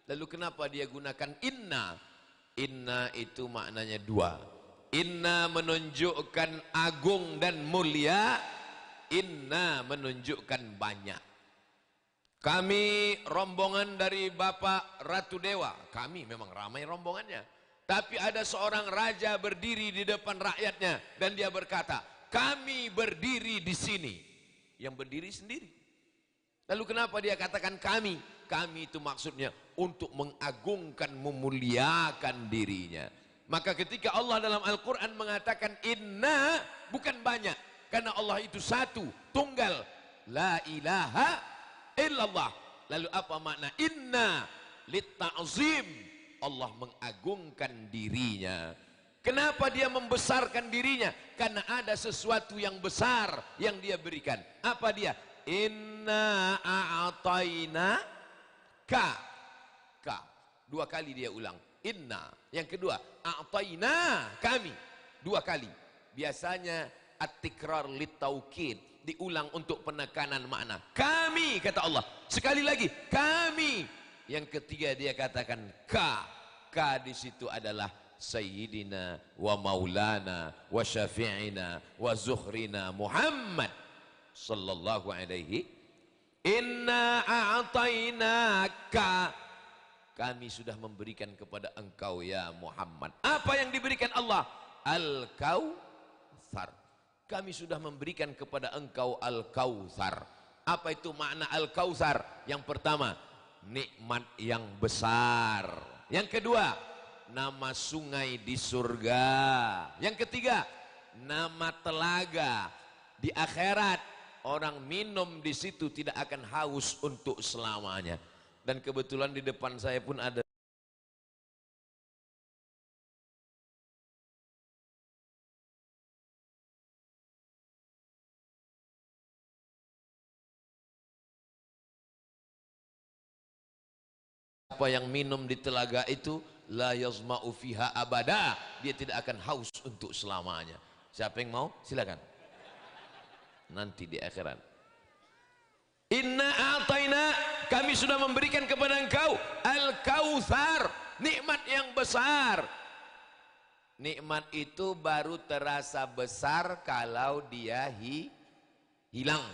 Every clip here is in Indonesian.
Lalu kenapa dia gunakan inna? Inna itu maknanya dua. Inna menunjukkan agung dan mulia, inna menunjukkan banyak. Kami rombongan dari Bapak Ratu Dewa. Kami memang ramai rombongannya, tapi ada seorang raja berdiri di depan rakyatnya dan dia berkata, kami berdiri di sini. Yang berdiri sendiri. Lalu kenapa dia katakan kami? Kami itu maksudnya untuk mengagungkan, memuliakan dirinya. Maka ketika Allah dalam Al-Quran mengatakan inna, bukan banyak, karena Allah itu satu, tunggal, la ilaha illallah. Lalu apa makna inna? Litta'zim, Allah mengagungkan dirinya. Kenapa dia membesarkan dirinya? Karena ada sesuatu yang besar yang dia berikan. Apa dia? Inna a'tayna ka. Dua kali dia ulang. Inna. Yang kedua, a'tayna, kami. Dua kali. Biasanya at-tikrar lit-taukid, diulang untuk penekanan makna. Kami, kata Allah. Sekali lagi, kami. Yang ketiga dia katakan ka. Ka di situ adalah Sayyidina wa maulana wa syafi'ina wa zuhrina Muhammad sallallahu alaihi. Inna a'tainaka, kami sudah memberikan kepada engkau ya Muhammad. Apa yang diberikan Allah? Al-Kautsar. Kami sudah memberikan kepada engkau Al-Kautsar. Apa itu makna Al-Kautsar? Yang pertama, nikmat yang besar. Yang kedua, nama sungai di surga. Yang ketiga, nama telaga di akhirat. Orang minum di situ tidak akan haus untuk selamanya. Dan kebetulan di depan saya pun ada apa yang minum di telaga itu, la yazma'u fiha abada, dia tidak akan haus untuk selamanya. Siapa yang mau? Silakan. Nanti di akhirat. Inna a'tayna, kami sudah memberikan kepada engkau Al-Kautsar, nikmat yang besar. Nikmat itu baru terasa besar kalau dia hilang.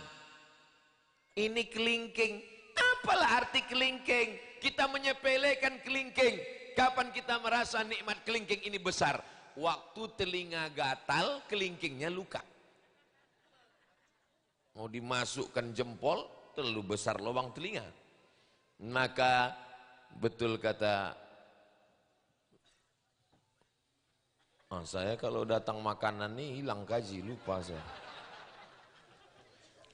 Ini kelingking. Apalah arti kelingking? Kita menyepelekan kelingking. Kapan kita merasa nikmat kelingking ini besar? Waktu telinga gatal, kelingkingnya luka. Mau dimasukkan jempol, terlalu besar lubang telinga. Maka betul kata saya, kalau datang makanan nih hilang gaji, lupa saya.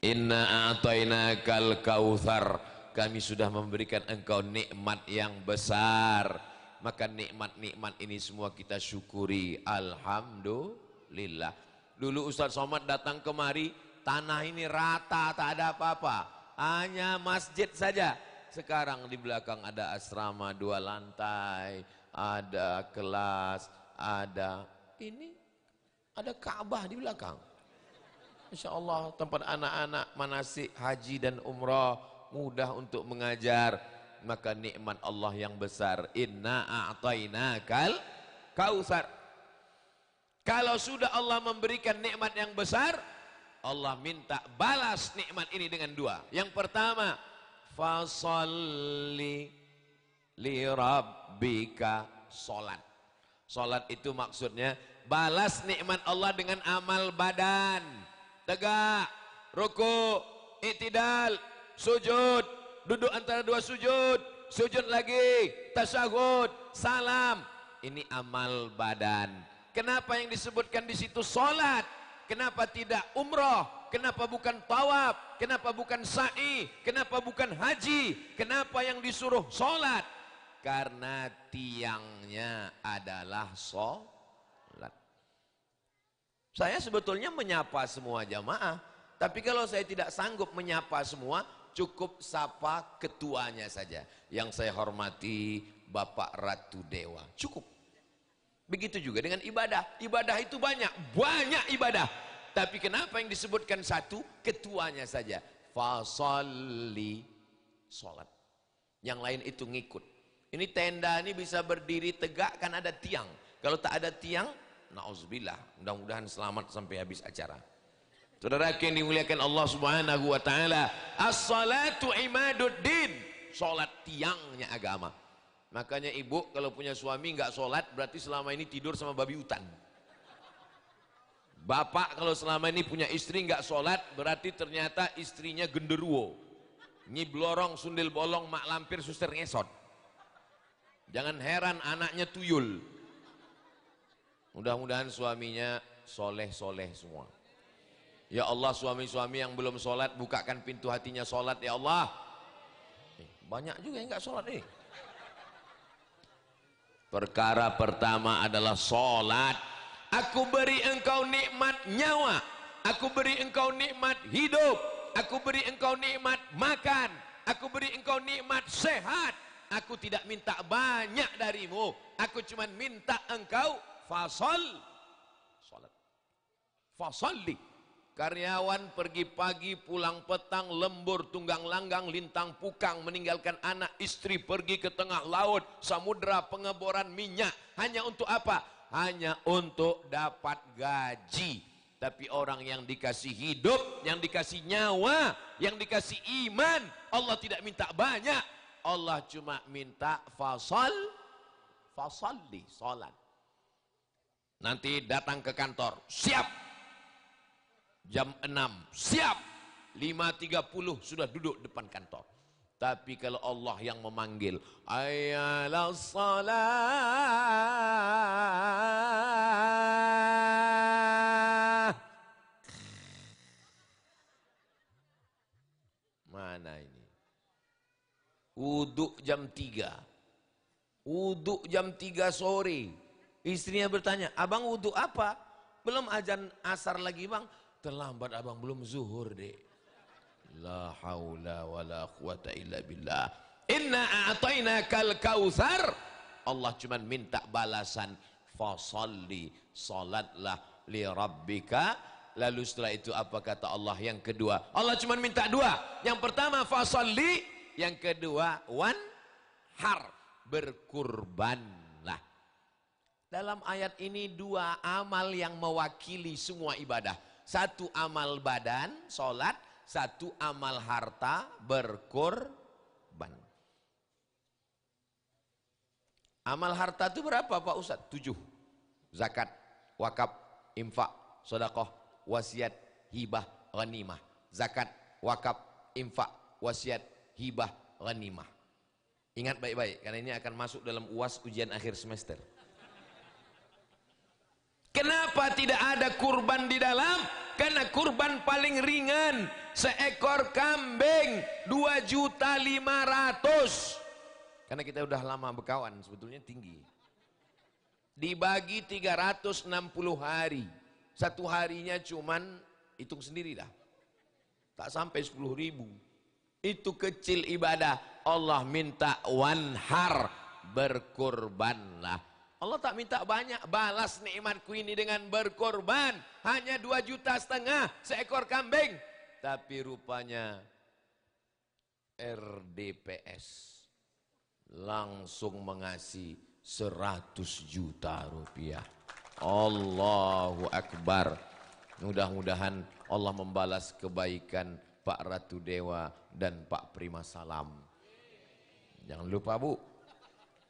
Inna a'tainakal kautsar, kami sudah memberikan engkau nikmat yang besar. Maka nikmat-nikmat ini semua kita syukuri. Alhamdulillah. Dulu Ustaz Somad datang kemari, tanah ini rata, tak ada apa-apa, hanya masjid saja. Sekarang di belakang ada asrama 2 lantai, ada kelas, ada Ka'bah di belakang. Insya Allah tempat anak-anak manasik haji dan umrah, mudah untuk mengajar. Maka nikmat Allah yang besar. Inna a'tainakal kautsar. Kalau sudah Allah memberikan nikmat yang besar, Allah minta balas nikmat ini dengan 2. Yang pertama, fasalli li rabbika, salat. Salat itu maksudnya balas nikmat Allah dengan amal badan. Tegak, ruku, i'tidal, sujud, duduk antara 2 sujud, sujud lagi, tasyahud, salam. Ini amal badan. Kenapa yang disebutkan di situ salat? Kenapa tidak umrah? Kenapa bukan tawaf? Kenapa bukan sa'i? Kenapa bukan haji? Kenapa yang disuruh salat? Karena tiangnya adalah salat. Saya sebetulnya menyapa semua jamaah, tapi kalau saya tidak sanggup menyapa semua, cukup sapa ketuanya saja. Yang saya hormati Bapak Ratu Dewa, cukup. Begitu juga dengan ibadah. Ibadah itu banyak ibadah. Tapi kenapa yang disebutkan satu? Ketuanya saja. Fasalli, salat. Yang lain itu ngikut. Ini tenda ini bisa berdiri tegak kan ada tiang. Kalau tak ada tiang, na'udzubillah, mudah-mudahan selamat sampai habis acara. Saudara yang dimuliakan Allah Subhanahu wa taala, as-salatu imaduddin. Salat tiangnya agama. Makanya ibu kalau punya suami nggak salat berarti selama ini tidur sama babi hutan. Bapak kalau selama ini punya istri nggak salat berarti ternyata istrinya genderuwo. Nyi blorong, sundel bolong, mak lampir, suster ngesot. Jangan heran anaknya tuyul. Mudah-mudahan suaminya soleh-soleh semua. Ya Allah, suami-suami yang belum sholat, bukakan pintu hatinya sholat ya Allah. Banyak juga yang nggak sholat nih. Perkara pertama adalah sholat. Aku beri engkau nikmat nyawa, aku beri engkau nikmat hidup, aku beri engkau nikmat makan, aku beri engkau nikmat sehat. Aku tidak minta banyak darimu, aku cuma minta engkau sholat. Fasalli. Karyawan pergi pagi pulang petang, lembur tunggang langgang lintang pukang, meninggalkan anak istri pergi ke tengah laut samudra pengeboran minyak. Hanya untuk apa? Hanya untuk dapat gaji. Tapi orang yang dikasih hidup, yang dikasih nyawa, yang dikasih iman, Allah tidak minta banyak. Allah cuma minta fasalli, salat. Nanti datang ke kantor, siap. Jam 6, siap. 5.30 sudah duduk depan kantor. Tapi kalau Allah yang memanggil, ayalas salah. Mana ini? Wuduk jam 3. Wuduk jam 3 sore. Istrinya bertanya, abang wuduk apa? Belum azan asar lagi bang. Terlambat abang, belum zuhur dek. La haula wa la quwata illa billah. Inna a'tainakal kautsar. Allah cuma minta balasan. Fasalli, salatlah li rabbika. Lalu setelah itu apa kata Allah yang kedua? Allah cuma minta dua. Yang pertama fasalli, yang kedua wanhar, berkurbanlah. Dalam ayat ini dua amal yang mewakili semua ibadah. Satu amal badan, sholat. Satu amal harta, berkurban. Amal harta itu berapa Pak Ustadz? 7. Zakat, wakaf, infak, sedekah, wasiat, hibah, ghanimah. Zakat, wakaf, infak, wasiat, hibah, ghanimah. Ingat baik-baik karena ini akan masuk dalam UAS ujian akhir semester. Kenapa tidak ada kurban di dalam? Karena kurban paling ringan, seekor kambing 2.500.000. Karena kita udah lama berkawan, sebetulnya tinggi. Dibagi 360 hari. Satu harinya cuman hitung sendiri dah. Tak sampai 10.000. Itu kecil ibadah. Allah minta wanhar, berkurbanlah. Allah tak minta banyak, balas nikmatku ini dengan berkorban. Hanya 2,5 juta seekor kambing. Tapi rupanya RDPS langsung mengasih 100 juta rupiah. Allahu Akbar. Mudah-mudahan Allah membalas kebaikan Pak Ratu Dewa dan Pak Prima Salam. Jangan lupa Bu,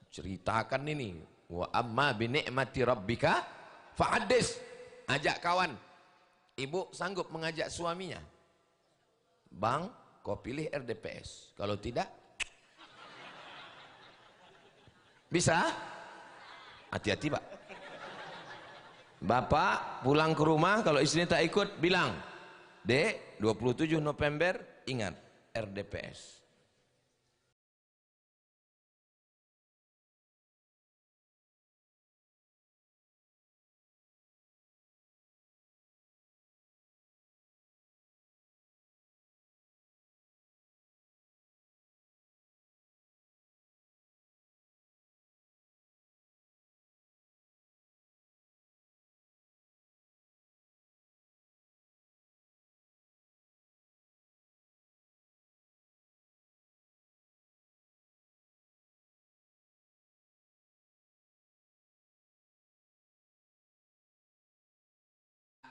ceritakan ini. Wa amma bi ni'mati rabbika fahaddis. Ajak kawan. Ibu sanggup mengajak suaminya. Bang, kau pilih RDPS. Kalau tidak, bisa? Hati-hati Pak. Bapak pulang ke rumah, kalau istrinya tak ikut, bilang, Dek, 27 November, ingat, RDPS.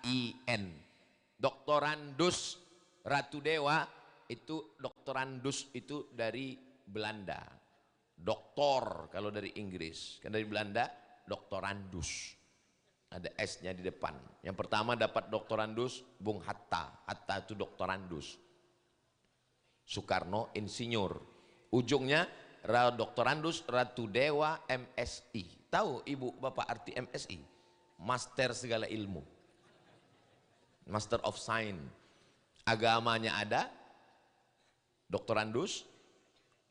I-A-I-N. Doktorandus, Ratu Dewa, itu doktorandus itu dari Belanda. Doktor kalau dari Inggris, kan dari Belanda doktorandus. Ada S-nya di depan. Yang pertama dapat doktorandus Bung Hatta. Hatta itu doktorandus. Soekarno insinyur. Ujungnya doktorandus Ratu Dewa MSI. Tahu ibu bapak arti MSI? Master segala ilmu. Master of Science. Agamanya ada. Doktorandus.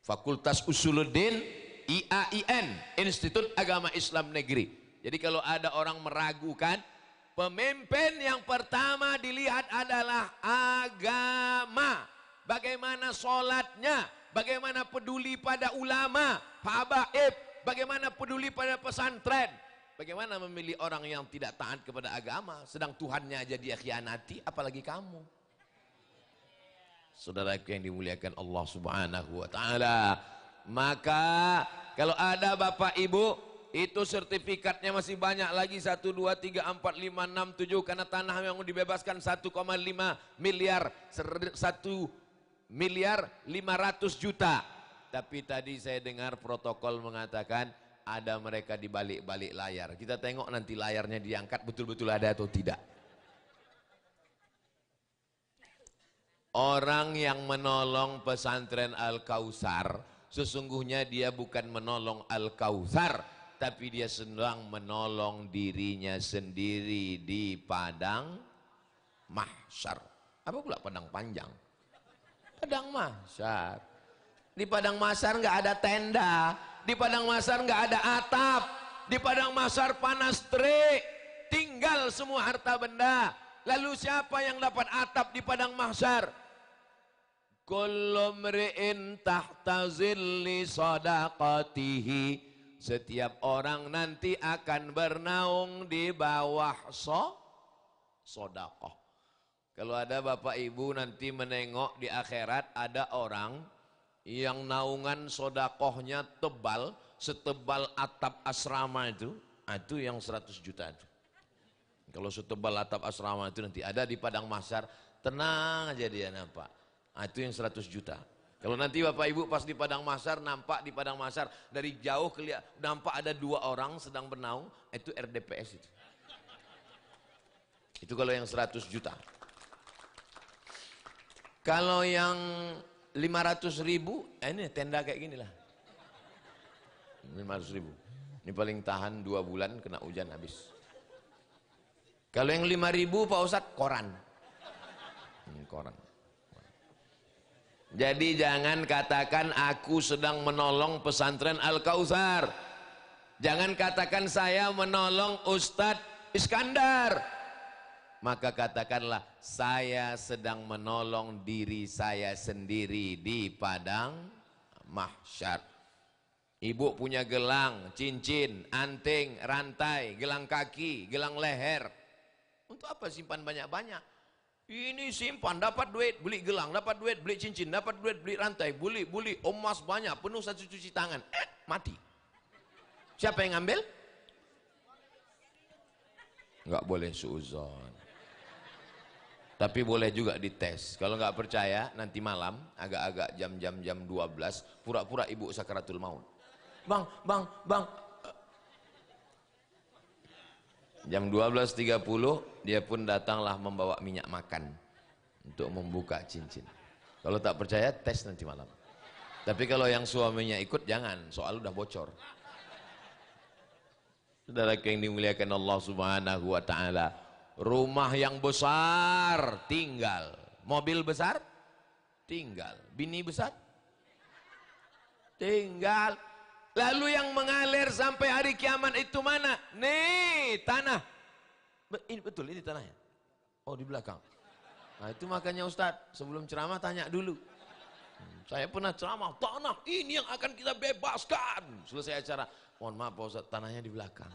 Fakultas Usuluddin IAIN. Institut Agama Islam Negeri. Jadi kalau ada orang meragukan, pemimpin yang pertama dilihat adalah agama. Bagaimana sholatnya, bagaimana peduli pada ulama, habaib, bagaimana peduli pada pesantren, bagaimana memilih orang yang tidak taat kepada agama, sedang Tuhannya aja dia khianati, apalagi kamu. Saudaraku yang dimuliakan Allah Subhanahu wa Ta'ala, maka kalau ada bapak ibu, itu sertifikatnya masih banyak lagi, 1, 2, 3, 4, 5, 6, 7, karena tanah yang dibebaskan 1,5 miliar, 1.500.000.000. Tapi tadi saya dengar protokol mengatakan ada mereka di balik-balik layar. Kita tengok nanti layarnya diangkat betul-betul ada atau tidak. Orang yang menolong pesantren Al-Kautsar, sesungguhnya dia bukan menolong Al-Kautsar, tapi dia sedang menolong dirinya sendiri di padang mahsyar. Apa pula padang panjang? Padang mahsyar. Di padang mahsyar nggak ada tenda, di padang mahsyar nggak ada atap, di padang mahsyar panas terik, tinggal semua harta benda. Lalu siapa yang dapat atap di padang mahsyar? Kullu mri'in tahta zilli sadaqatihi. Setiap orang nanti akan bernaung di bawah sedekah. Kalau ada bapak ibu nanti menengok di akhirat, ada orang yang naungan sodakohnya tebal, setebal atap asrama itu yang 100 juta itu. Kalau setebal atap asrama itu nanti ada di padang mahsyar, tenang aja dia nampak. Itu yang 100 juta. Kalau nanti bapak ibu pas di padang mahsyar, nampak di padang mahsyar dari jauh kelihatan, nampak ada 2 orang sedang bernaung, itu RDPS itu. Itu kalau yang 100 juta. Kalau yang 500.000, ini tenda kayak gini lah. 500.000. Ini paling tahan 2 bulan, kena hujan habis. Kalau yang 5.000 Pak Ustadz, koran. Koran. Jadi jangan katakan aku sedang menolong pesantren Al-Kautsar. Jangan katakan saya menolong Ustadz Iskandar. Maka katakanlah saya sedang menolong diri saya sendiri di padang mahsyar. Ibu punya gelang, cincin, anting, rantai, gelang kaki, gelang leher. Untuk apa simpan banyak-banyak? Ini simpan, dapat duit, beli gelang, dapat duit, beli cincin, dapat duit, beli rantai, beli, emas banyak, penuh 1 cuci tangan. Mati. Siapa yang ngambil? Enggak boleh suuzon. Tapi boleh juga dites. Kalau nggak percaya, nanti malam, agak-agak jam 12, pura-pura ibu sakaratul maut. Bang. Jam 12.30, dia pun datanglah membawa minyak makan untuk membuka cincin. Kalau tak percaya, tes nanti malam. Tapi kalau yang suaminya ikut, jangan, soal udah bocor. Saudara yang dimuliakan Allah Subhanahu wa Ta'ala. Rumah yang besar tinggal, mobil besar tinggal, bini besar tinggal. Lalu yang mengalir sampai hari kiamat itu mana? Nih tanah. Ini betul, ini tanahnya. Oh di belakang. Nah itu makanya Ustadz sebelum ceramah tanya dulu. Saya pernah ceramah, tanah ini yang akan kita bebaskan. Selesai acara, mohon maaf Pak Ustadz, tanahnya di belakang.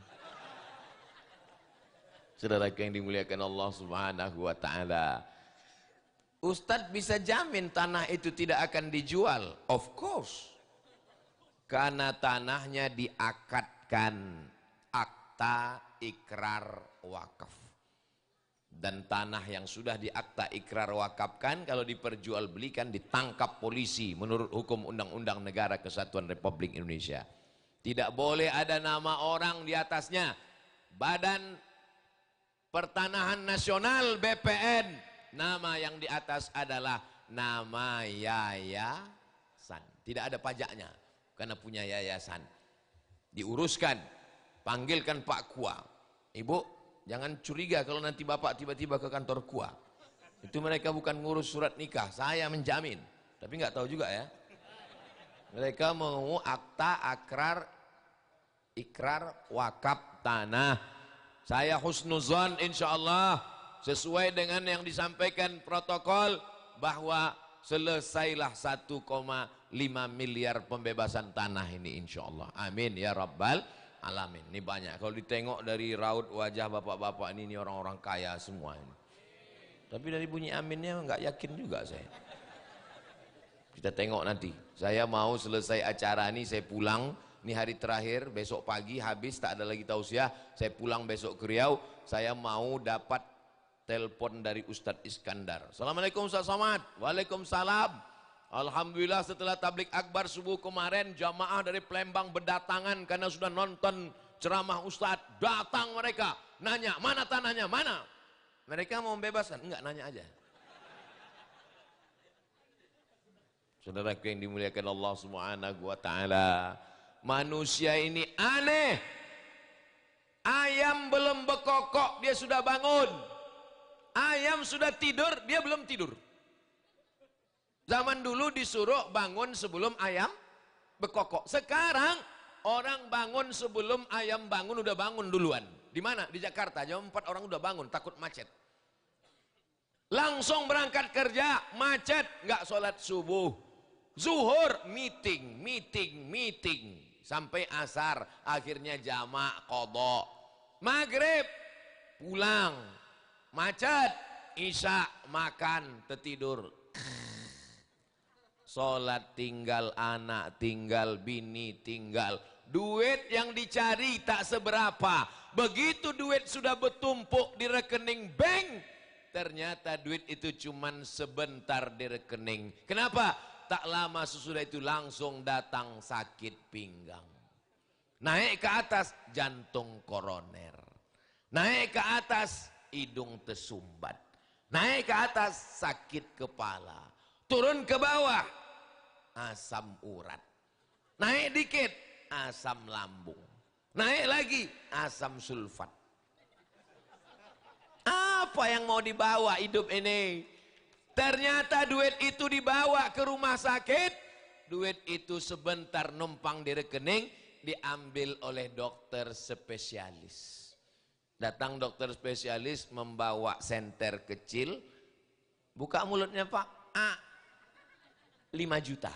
Saudara yang dimuliakan Allah Subhanahu wa Ta'ala, Ustadz bisa jamin tanah itu tidak akan dijual? Of course, karena tanahnya diakadkan akta ikrar wakaf. Dan tanah yang sudah diakta ikrar wakafkan kalau diperjualbelikan ditangkap polisi menurut hukum Undang-Undang Negara Kesatuan Republik Indonesia. Tidak boleh ada nama orang di atasnya. Badan Pertanahan Nasional BPN, nama yang di atas adalah nama yayasan. Tidak ada pajaknya karena punya yayasan. Diuruskan, panggilkan Pak Kua. Ibu, jangan curiga kalau nanti bapak tiba-tiba ke kantor KUA. Itu mereka bukan ngurus surat nikah, saya menjamin. Tapi nggak tahu juga ya. Mereka mau akta ikrar wakaf tanah. Saya husnuzon insya Allah sesuai dengan yang disampaikan protokol bahwa selesailah 1,5 miliar pembebasan tanah ini insya Allah. Amin ya Rabbal Alamin. Ini banyak. Kalau ditengok dari raut wajah bapak-bapak ini orang-orang kaya semua ini. Tapi dari bunyi aminnya nggak yakin juga saya. Kita tengok nanti. Saya mau selesai acara ini saya pulang. Ini hari terakhir, besok pagi habis tak ada lagi tausiah. Saya pulang besok ke Riau. Saya mau dapat telepon dari Ustadz Iskandar. Assalamualaikum Ustadz Somad. Waalaikumsalam. Alhamdulillah setelah tablik akbar subuh kemarin jamaah dari Palembang berdatangan karena sudah nonton ceramah Ustadz. Datang mereka nanya mana tanahnya, mana? Mereka mau membebaskan, enggak, nanya aja. Saudara yang dimuliakan Allah Subhanahu wa taala, manusia ini aneh. Ayam belum bekokok dia sudah bangun. Ayam sudah tidur dia belum tidur. Zaman dulu disuruh bangun sebelum ayam bekokok. Sekarang orang bangun sebelum ayam bangun udah bangun duluan. Di mana? Di Jakarta. Jam 4 orang udah bangun takut macet. Langsung berangkat kerja, macet, nggak sholat subuh. Zuhur meeting sampai asar, akhirnya jamak qadha. Maghrib pulang, macet, isya makan, tertidur. Sholat tinggal, anak tinggal, bini tinggal. Duit yang dicari tak seberapa. Begitu duit sudah bertumpuk di rekening bank, ternyata duit itu cuman sebentar di rekening. Kenapa? Tak lama sesudah itu langsung datang sakit pinggang. Naik ke atas jantung koroner. Naik ke atas hidung tersumbat. Naik ke atas sakit kepala. Turun ke bawah asam urat. Naik dikit asam lambung. Naik lagi asam sulfat. Apa yang mau dibawa hidup ini? Ternyata duit itu dibawa ke rumah sakit. Duit itu sebentar numpang di rekening, diambil oleh dokter spesialis. Datang dokter spesialis membawa senter kecil. Buka mulutnya Pak, 5 juta.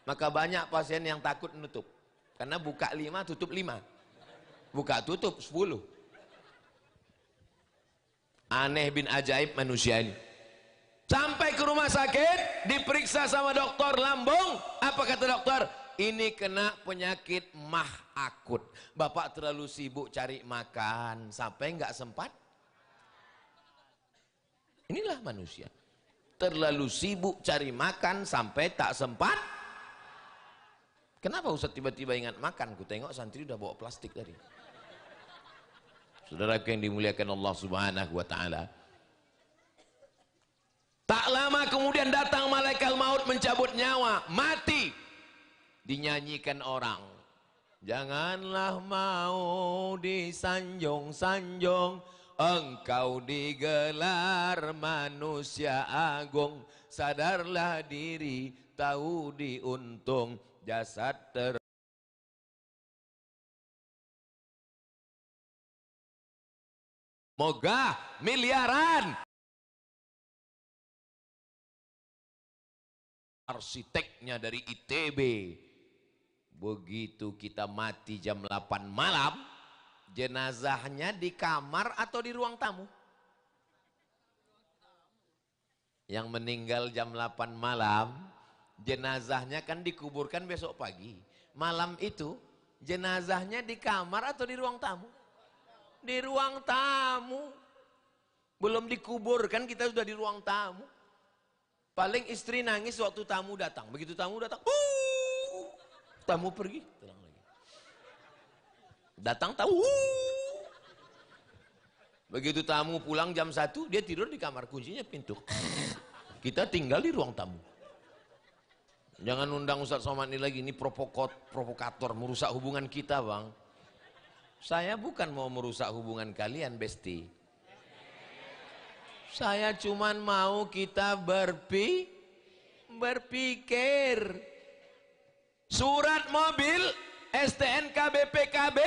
Maka banyak pasien yang takut menutup. Karena buka 5, tutup 5. Buka tutup 10. Aneh bin ajaib manusia ini. Sampai ke rumah sakit, diperiksa sama dokter lambung. Apa kata dokter? Ini kena penyakit mah akut. Bapak terlalu sibuk cari makan, sampai nggak sempat. Inilah manusia. Terlalu sibuk cari makan sampai tak sempat. Kenapa Ustaz tiba-tiba ingat makan? Ku tengok santri udah bawa plastik tadi. Saudara yang dimuliakan Allah Subhanahu wa taala. Tak lama kemudian datang malaikat maut mencabut nyawa, mati. Dinyanyikan orang. Janganlah mau disanjung-sanjung, engkau digelar manusia agung. Sadarlah diri, tahu diuntung, jasad megah miliaran. Arsiteknya dari ITB. Begitu kita mati jam 8 malam, jenazahnya di kamar atau di ruang tamu? Yang meninggal jam 8 malam, jenazahnya kan dikuburkan besok pagi. Malam itu jenazahnya di kamar atau di ruang tamu? Di ruang tamu. Belum dikubur kan kita sudah di ruang tamu. Paling istri nangis waktu tamu datang. Begitu tamu datang, tamu pergi, tenang lagi. Datang tamu. Begitu tamu pulang jam 1, dia tidur di kamar, kuncinya pintu. Kita tinggal di ruang tamu. Jangan undang Ustaz Somad ini lagi, ini provokator, merusak hubungan kita, Bang. Saya bukan mau merusak hubungan kalian, Besti. Saya cuman mau kita berpikir. Surat mobil STNK BPKB,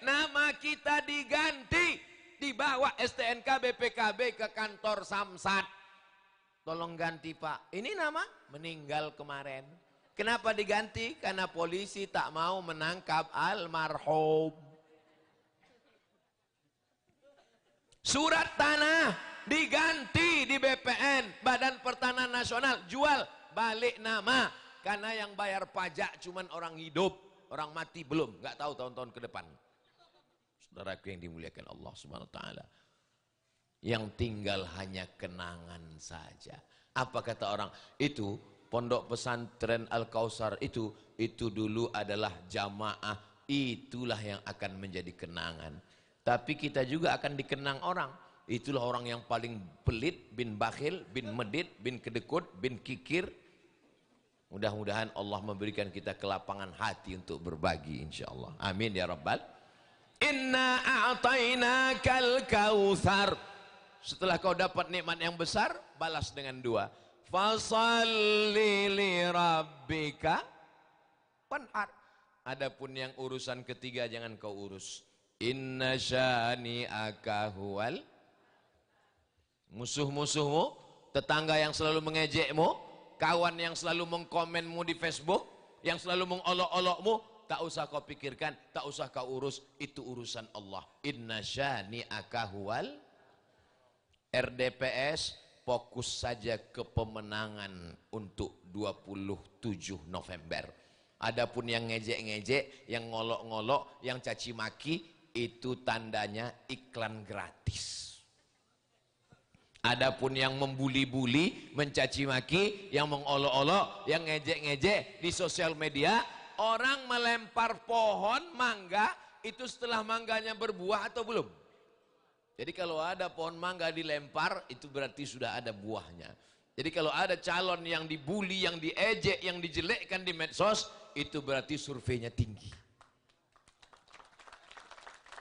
nama kita diganti, dibawa STNK BPKB ke kantor Samsat. Tolong ganti Pak, ini nama meninggal kemarin. Kenapa diganti? Karena polisi tak mau menangkap almarhum. Surat tanah diganti di BPN, Badan Pertanahan Nasional, jual balik nama. Karena yang bayar pajak cuman orang hidup, orang mati belum, nggak tahu tahun-tahun ke depan. Saudaraku yang dimuliakan Allah Subhanahu wa taala. Yang tinggal hanya kenangan saja. Apa kata orang? Itu pondok pesantren Al-Kausar itu dulu adalah jamaah, itulah yang akan menjadi kenangan. Tapi kita juga akan dikenang orang. Itulah orang yang paling pelit, bin bakhil, bin medit, bin kedekut, bin kikir. Mudah-mudahan Allah memberikan kita kelapangan hati untuk berbagi insyaallah. Amin ya rabbal. Inna a'tainakal kautsar. Setelah kau dapat nikmat yang besar, balas dengan dua. Fasalli li rabbika wanhar. Adapun yang urusan ketiga jangan kau urus. Inna syani'aka huwal. Musuh-musuhmu, tetangga yang selalu mengejekmu, kawan yang selalu mengkomenmu di Facebook, yang selalu mengolok-olokmu, tak usah kau pikirkan, tak usah kau urus, itu urusan Allah. Inna syani'aka huwal. RDPS fokus saja ke pemenangan untuk 27 November. Adapun yang ngejek-ngejek, yang ngolok-ngolok, yang caci maki, itu tandanya iklan gratis. Adapun yang membuli-buli, mencaci maki, yang mengolok-olok, yang ngejek-ngejek di sosial media, orang melempar pohon mangga, itu setelah mangganya berbuah atau belum? Jadi kalau ada pohon mangga dilempar, itu berarti sudah ada buahnya. Jadi kalau ada calon yang dibuli, yang diejek, yang dijelekkan di medsos, itu berarti surveinya tinggi.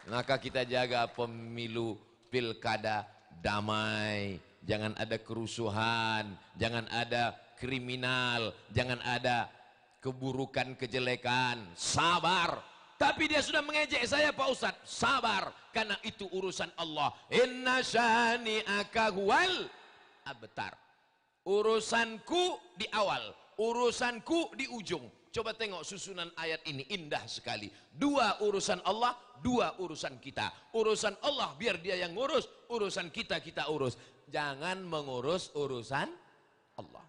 Maka kita jaga pemilu pilkada damai, jangan ada kerusuhan, jangan ada kriminal, jangan ada keburukan, kejelekan. Sabar. Tapi dia sudah mengejek saya Pak Ustadz. Sabar, karena itu urusan Allah. Inna syani'aka huwal abtar. Urusanku di awal, urusanku di ujung. Coba tengok susunan ayat ini, indah sekali. Dua urusan Allah, dua urusan kita. Urusan Allah biar dia yang ngurus, urusan kita urus. Jangan mengurus urusan Allah.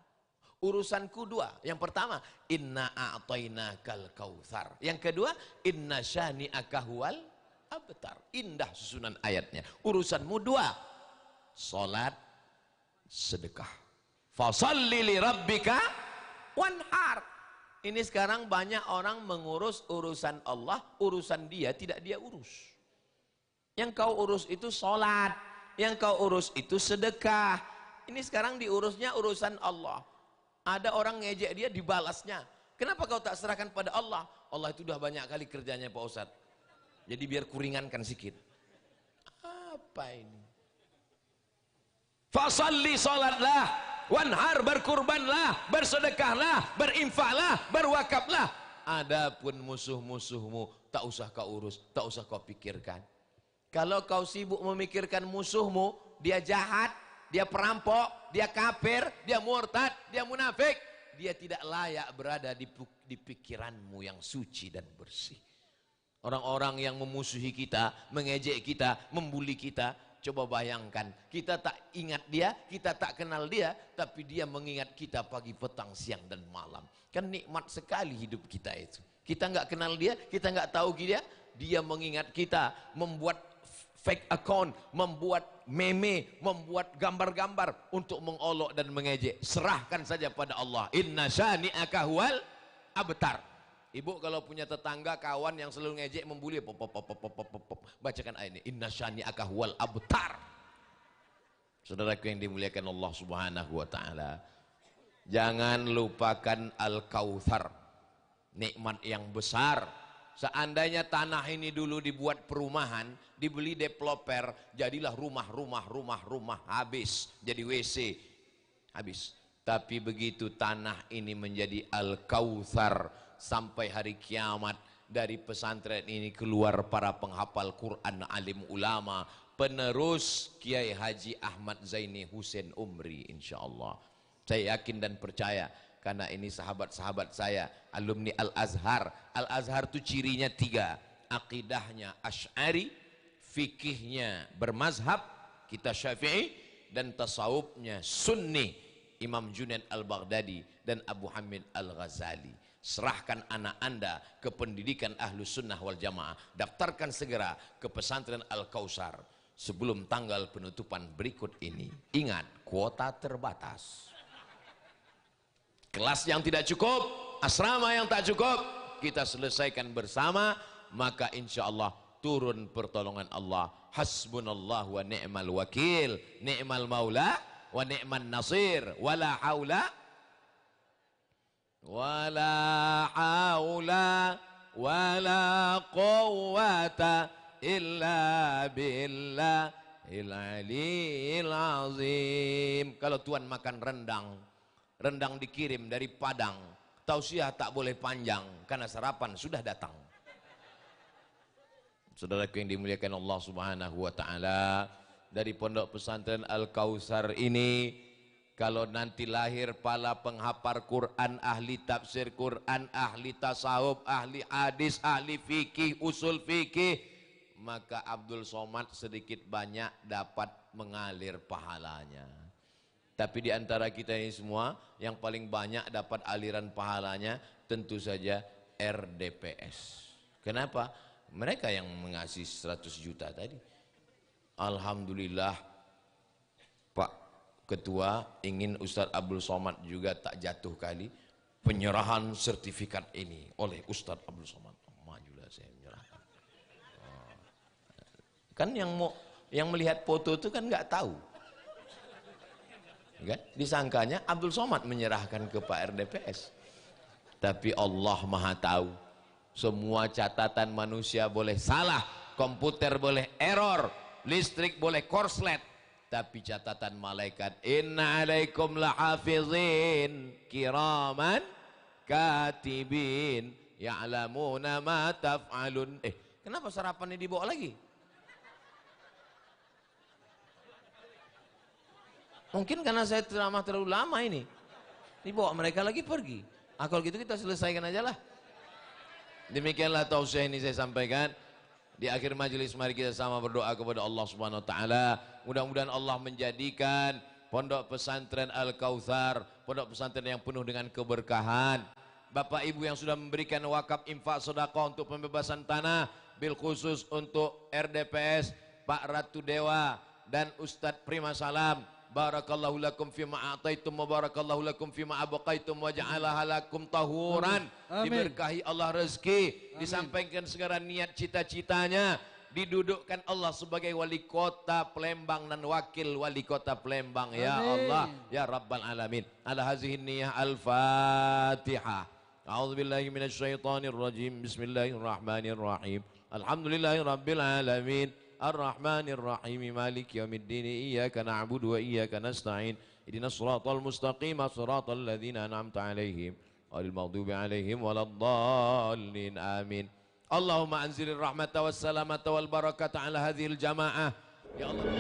Urusanku dua. Yang pertama, inna a'tainakal kautsar. Yang kedua, inna syani'aka huwal abtar. Indah susunan ayatnya. Urusanmu dua. Salat, sedekah. Fasalli li rabbika wanhar. Ini sekarang banyak orang mengurus urusan Allah, urusan dia tidak dia urus. Yang kau urus itu sholat, yang kau urus itu sedekah. Ini sekarang diurusnya urusan Allah. Ada orang ngejek dia, dibalasnya. Kenapa kau tak serahkan pada Allah? Allah itu udah banyak kali kerjanya Pak Ustadz. Jadi biar kuringankan sedikit. Apa ini? Fasalli sholatlah. Wanhar, berkurbanlah, bersedekahlah, berinfaklah, berwakaflah. Adapun musuh-musuhmu tak usah kau urus, tak usah kau pikirkan. Kalau kau sibuk memikirkan musuhmu, dia jahat, dia perampok, dia kafir, dia murtad, dia munafik, dia tidak layak berada di pikiranmu yang suci dan bersih. Orang-orang yang memusuhi kita, mengejek kita, membuli kita, coba bayangkan, kita tak ingat dia, kita tak kenal dia, tapi dia mengingat kita pagi, petang, siang, dan malam. Kan nikmat sekali hidup kita itu. Kita nggak kenal dia, kita nggak tahu dia, dia mengingat kita, membuat fake account, membuat meme, membuat gambar-gambar untuk mengolok dan mengejek. Serahkan saja pada Allah. Inna syani'aka huwal abtar. Ibu kalau punya tetangga, kawan yang selalu ngejek, membuli, bacakan ayat ini. Inna syani'aka huwal abtar. Saudaraku yang dimuliakan Allah Subhanahu wa taala, jangan lupakan Al-Kautsar, nikmat yang besar. Seandainya tanah ini dulu dibuat perumahan, dibeli developer, jadilah rumah habis, jadi WC habis. Tapi begitu tanah ini menjadi Al-Kautsar, sampai hari kiamat dari pesantren ini keluar para penghafal Quran, alim ulama, penerus Kiai Haji Ahmad Zaini Husein Umri, insyaallah. Saya yakin dan percaya, karena ini sahabat-sahabat saya, alumni Al-Azhar. Al-Azhar itu cirinya 3, akidahnya Asy'ari, fikihnya bermazhab kita Syafi'i, dan tasawufnya Sunni, Imam Junaid Al-Baghdadi dan Abu Hamid Al-Ghazali. Serahkan anak Anda ke pendidikan Ahlus Sunnah wal Jamaah, daftarkan segera ke pesantren Al-Kautsar sebelum tanggal penutupan berikut ini. Ingat, kuota terbatas. Kelas yang tidak cukup, asrama yang tak cukup, kita selesaikan bersama, maka insya Allah turun pertolongan Allah. Hasbunallah wa ni'mal wakil, ni'mal maula wa ni'man nasir, wala haula wala quwwata illa billahil aliyil azim. Kalau Tuhan makan rendang dikirim dari Padang, tausiah tak boleh panjang karena sarapan sudah datang. Saudaraku yang dimuliakan Allah Subhanahu wa taala, dari pondok pesantren Al-Kautsar ini, kalau nanti lahir pala penghafal Quran, ahli tafsir Quran, ahli tasawuf, ahli hadis, ahli fikih, usul fikih, maka Abdul Somad sedikit banyak dapat mengalir pahalanya. Tapi di antara kita ini semua, yang paling banyak dapat aliran pahalanya tentu saja RDPS. Kenapa? Mereka yang mengasih 100 juta tadi. Alhamdulillah, Pak Ketua ingin Ustadz Abdul Somad juga tak jatuh kali penyerahan sertifikat ini oleh Ustadz Abdul Somad. Majulah saya menyerahkan. Kan yang melihat foto itu kan nggak tahu. Kan? Disangkanya Abdul Somad menyerahkan ke Pak RDPS. Tapi Allah Maha tahu. Semua catatan manusia boleh salah, komputer boleh error, listrik boleh korslet, tapi catatan malaikat, inna alaikum lahafizin kiraman katibin ya'lamuna ma taf'alun. Kenapa sarapan ini dibawa lagi? Mungkin karena saya ceramah terlalu lama ini, dibawa mereka lagi pergi. Kalau gitu kita selesaikan aja lah. Demikianlah tausiah ini saya sampaikan. Di akhir majelis mari kita sama berdoa kepada Allah Subhanahu wa taala. Mudah-mudahan Allah menjadikan pondok pesantren Al-Kautsar pondok pesantren yang penuh dengan keberkahan. Bapak Ibu yang sudah memberikan wakaf infak sedekah untuk pembebasan tanah, bil khusus untuk RDPS Pak Ratu Dewa dan Ustadz Prima Salam. Barakallahu lakum fima a'taitum wa barakallahu lakum fima abqaitum wa ja'alaha lakum tahuran. Diberkahi Allah rezeki. Amin. Disampaikan segera niat cita-citanya. Didudukkan Allah sebagai wali kota Palembang dan wakil wali kota Palembang. Ya Allah, ya Rabbal Alamin. Ala hazihin niyah al-Fatihah. A'udzubillahi minasyaitonir rajim. Bismillahirrahmanirrahim. Alhamdulillahi Rabbil Alamin. Ar-Rahmanir Rahim, Maliki Yaumiddin, Iyyaka na'budu wa iyyaka nasta'in, ihdinas siratal mustaqim, siratal ladzina an'amta 'alaihim, ghairil maghdubi 'alaihim waladdallin. Amin. Allahumma anzilir rahmata was salamata wal barakata 'ala hadhil jamaah. Ya Allah.